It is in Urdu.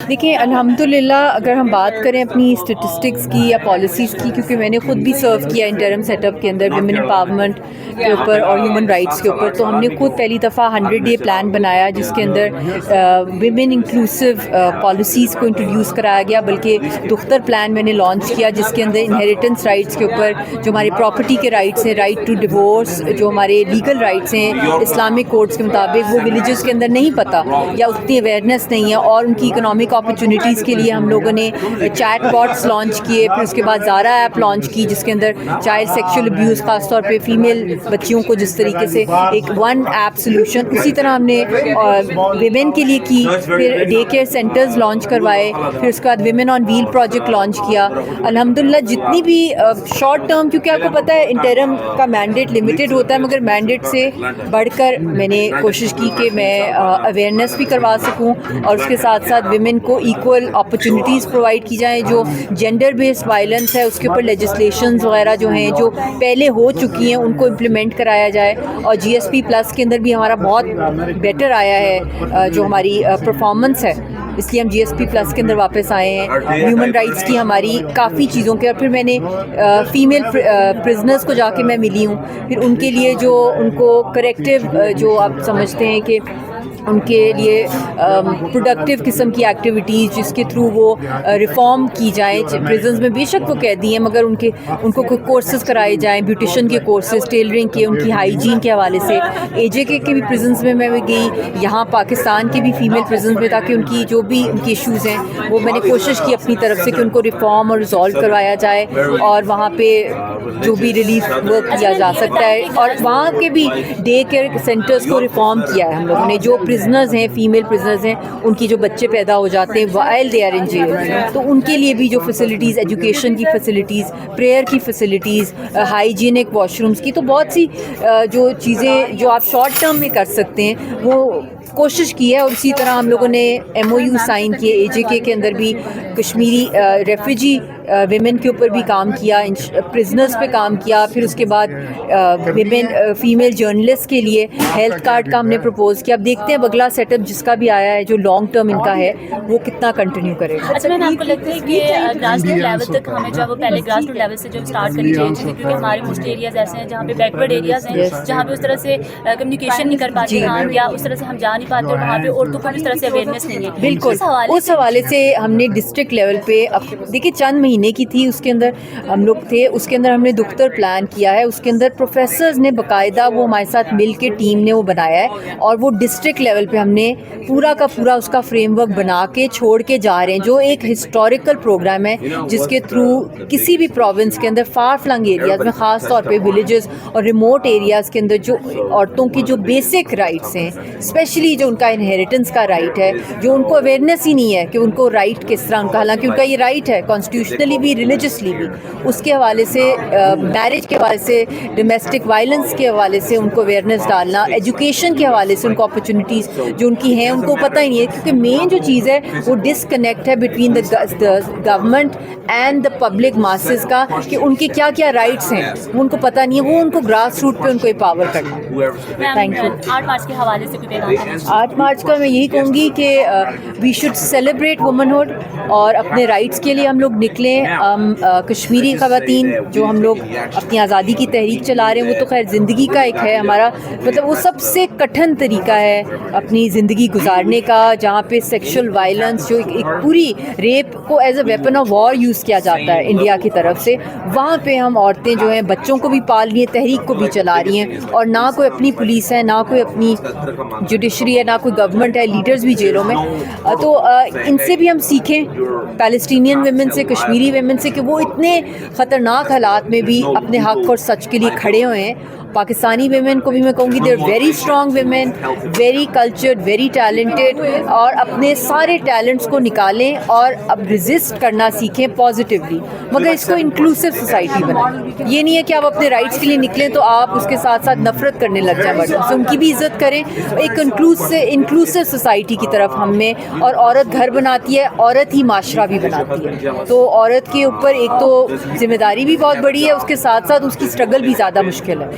دیکھیں الحمدللہ اگر ہم بات کریں اپنی اسٹیٹسٹکس کی یا پالیسیز کی، کیونکہ میں نے خود بھی سرو کیا انٹرم سیٹ اپ کے اندر ویمن امپاورمنٹ کے اوپر اور ہیومن رائٹس کے اوپر، تو ہم نے خود پہلی دفعہ 100 ڈے پلان بنایا جس کے اندر ویمن انکلوسیو پالیسیز کو انٹروڈیوس کرایا گیا، بلکہ دختر پلان میں نے لانچ کیا جس کے اندر انہیریٹنس رائٹس کے اوپر جو ہماری پراپرٹی کے رائٹس ہیں، رائٹ ٹو ڈیورس، جو ہمارے لیگل رائٹس ہیں اسلامک کوڈس کے مطابق، وہ ولیجز کے اندر نہیں پتہ یا اتنی اویئرنیس نہیں ہے، اور ان کی اکنامک اپرچونیٹیز کے لیے ہم لوگوں نے چیٹ باٹس لانچ کیے، پھر اس کے بعد زارا ایپ لانچ کی جس کے اندر چائلڈ سیکشل ابیوز خاص طور پہ فیمیل بچیوں کو جس طریقے سے ایک ون ایپ سلوشن اسی طرح ہم نے ویمن کے لیے کی، پھر ڈے کیئر سینٹرز لانچ کروائے، پھر اس کے بعد women on wheel project launch کیا۔ الحمدللہ جتنی بھی شارٹ ٹرم، کیونکہ آپ کو پتہ ہے انٹرم کا مینڈیٹ لمیٹڈ ہوتا ہے، مگر مینڈیٹ سے بڑھ کر میں نے کوشش کی کہ میں اویئرنیس بھی کروا سکوں اور اس کے ساتھ ساتھ ویمن کو ایکول اپرچونیٹیز پرووائڈ کی جائیں۔ جو جینڈر بیسڈ وائلنس ہے اس کے اوپر لیجسلیشنز وغیرہ جو ہیں جو پہلے ہو چکی ہیں ان کو امپلیمنٹ کرایا جائے، اور جی ایس پی پلس کے اندر بھی ہمارا بہت بیٹر آیا ہے جو ہماری پرفارمنس ہے، اس لیے ہم جی ایس پی پلس کے اندر واپس آئے ہیں۔ ہیومن رائٹس کی ہماری کافی چیزوں کے، اور پھر میں نے فیمیل پرزنرز کو جا کے میں ملی ہوں، پھر ان کے لیے جو ان کو کریکٹیو جو آپ سمجھتے ہیں کہ ان کے لیے پروڈکٹیو قسم کی ایکٹیویٹیز جس کے تھرو وہ ریفارم کی جائیں۔ پریزنز میں بے شک وہ قیدی ہیں، مگر ان کو کورسز کرائے جائیں، بیوٹیشن کے کورسز، ٹیلرنگ کے، ان کی ہائیجین کے حوالے سے۔ اے جے کے بھی پریزنز میں گئی، یہاں پاکستان کے بھی فیمیل پریزنز میں، تاکہ ان کی جو بھی ان کی ایشوز ہیں وہ میں نے کوشش کی اپنی طرف سے کہ ان کو ریفارم اور ریزالو کروایا جائے، اور وہاں پہ جو بھی ریلیف ورک کیا جا سکتا ہے، اور وہاں کے بھی ڈے کیئر سینٹرز کو ریفارم کیا ہے ہم لوگوں نے۔ جو پرزنرز ہیں، فیمیل پرزنرز ہیں، ان کی جو بچے پیدا ہو جاتے ہیں while they are in jail, تو ان کے لیے بھی جو فیسلٹیز، ایجوکیشن کی فیسلٹیز، پریئر کی فیسلٹیز، ہائیجینک واش رومز کی، تو بہت سی جو چیزیں جو آپ شارٹ ٹرم میں کر سکتے ہیں وہ کوشش کی ہے۔ اور اسی طرح ہم لوگوں نے ایم او یو سائن کیے، اے جے کے اندر بھی کشمیری ریفیوجی ویمن کے اوپر بھی کام کیا، پرزنرز پہ کام کیا، پھر اس کے بعد ویمن فیمیل جرنلسٹ کے لیے ہیلتھ کارڈ کا ہم نے پرپوز کیا۔ اب دیکھتے ہیں اگلا سیٹ اپ جس کا بھی آیا ہے جو لانگ ٹرم ان کا ہے وہ کتنا کنٹینیو کرے گا۔ اچھا میم، آپ کو لگتا ہے کہ گراس روٹ لیول تک ہمیں جو ہے وہ پہلے گراس روٹ لیول سے جو اسٹارٹ کرنی چاہیے، کیونکہ ہمارے کچھ ایریاز ایسے ہیں جہاں پہ بیکورڈ ایریاز ہیں، جہاں پہ اس طرح سے کمیونیکیشن نہیں کر پاتے ہم، یا اس طرح سے ہم جا نہیں پاتے، اور وہاں پہ عورتوں کو اس طرح سے اویئرنیس نہیں ہے۔ بالکل، اس حوالے سے ہم نے ڈسٹرکٹ لیول پہ دیکھیے چند مہینے کی تھی، اس کے اندر ہم لوگ تھے، اس کے اندر ہم نے دختر پلان کیا ہے، اس کے اندر پروفیسرز نے باقاعدہ وہ ہمارے ساتھ مل کے ٹیم نے وہ بنایا ہے، اور وہ ڈسٹرکٹ لیول پہ ہم نے پورا کا پورا اس کا فریم ورک بنا کے چھوڑ کے جا رہے ہیں، جو ایک ہسٹوریکل پروگرام ہے جس کے تھرو کسی بھی پروونس کے اندر فار فلنگ ایریاز میں، خاص طور پہ ولیجز اور ریموٹ ایریاز کے اندر جو عورتوں کی جو بیسک رائٹس ہیں، اسپیشلی جو ان کا انہیریٹنس کا رائٹ ہے، جو ان کو اویئرنیس ہی نہیں ہے کہ ان کو رائٹ کس طرح ان کا، حالانکہ ان کا یہ رائٹ ہے کانسٹیٹیوشنلی بھی ریلیجسلی بھی، اس کے حوالے سے میرج کے حوالے سے، ڈومیسٹک وائلنس کے حوالے سے ان کو اویئرنیس ڈالنا، ایجوکیشن کے حوالے سے ان کو اپرچونیٹیز جو ان کی ہیں ان کو پتہ ہی نہیں ہے، کیونکہ مین جو چیز ہے وہ ڈسکنیکٹ ہے between the government and the public masses کا، کہ ان کے کیا کیا رائٹس ہیں وہ ان کو پتہ نہیں ہے، وہ ان کو گراس روٹ پہ ان کو امپاور کرنا۔ Thank you. 8 مارچ کے حوالے سے کوئی پیغام؟ 8 مارچ کا میں یہی کہوں گی کہ وی شوڈ سیلیبریٹ وومنہڈ، اور اپنے رائٹس کے لیے ہم لوگ نکلیں۔ کشمیری خواتین جو ہم لوگ اپنی آزادی کی تحریک چلا رہے ہیں، وہ تو خیر زندگی کا ایک ہے ہمارا، مطلب وہ سب سے کٹھن طریقہ ہے اپنی زندگی گزارنے کا، جہاں پہ سیکشل وائلنس جو ایک پوری ریپ کو as a weapon of war use کیا جاتا ہے انڈیا کی طرف سے، وہاں پہ ہم عورتیں جو ہیں بچوں کو بھی پال رہی ہیں، تحریک کو بھی چلا رہی ہیں، اور نہ کوئی اپنی پولیس ہے، نہ کوئی اپنی جوڈیشری ہے، نہ کوئی گورنمنٹ ہے، لیڈرز بھی جیلوں میں۔ تو ان سے بھی ہم سیکھیں، پیلسٹینین ویمن سے، کشمیری ویمن سے، کہ وہ اتنے خطرناک حالات میں بھی اپنے حق اور سچ کے لیے کھڑے ہوئے ہیں۔ پاکستانی ویمن کو بھی میں کہوں گی they are very strong women, very cultured, very talented, اور اپنے سارے ٹیلنٹس کو نکالیں اور اب ریزسٹ کرنا سیکھیں پازیٹیولی، مگر اس کو انکلوسیو سوسائٹی بنائیں۔ یہ نہیں ہے کہ آپ اپنے رائٹس کے لیے نکلیں تو آپ اس کے ساتھ ساتھ نفرت کرنے لگ جائیں مردوں سے، ان کی بھی عزت کریں، ایک انکلوسیو سوسائٹی کی طرف ہم میں۔ اور عورت گھر بناتی ہے، عورت ہی معاشرہ بھی بناتی ہے، تو عورت کے اوپر ایک تو ذمہ داری بھی بہت بڑی ہے، اس کے ساتھ ساتھ اس کی اسٹرگل بھی زیادہ مشکل ہے۔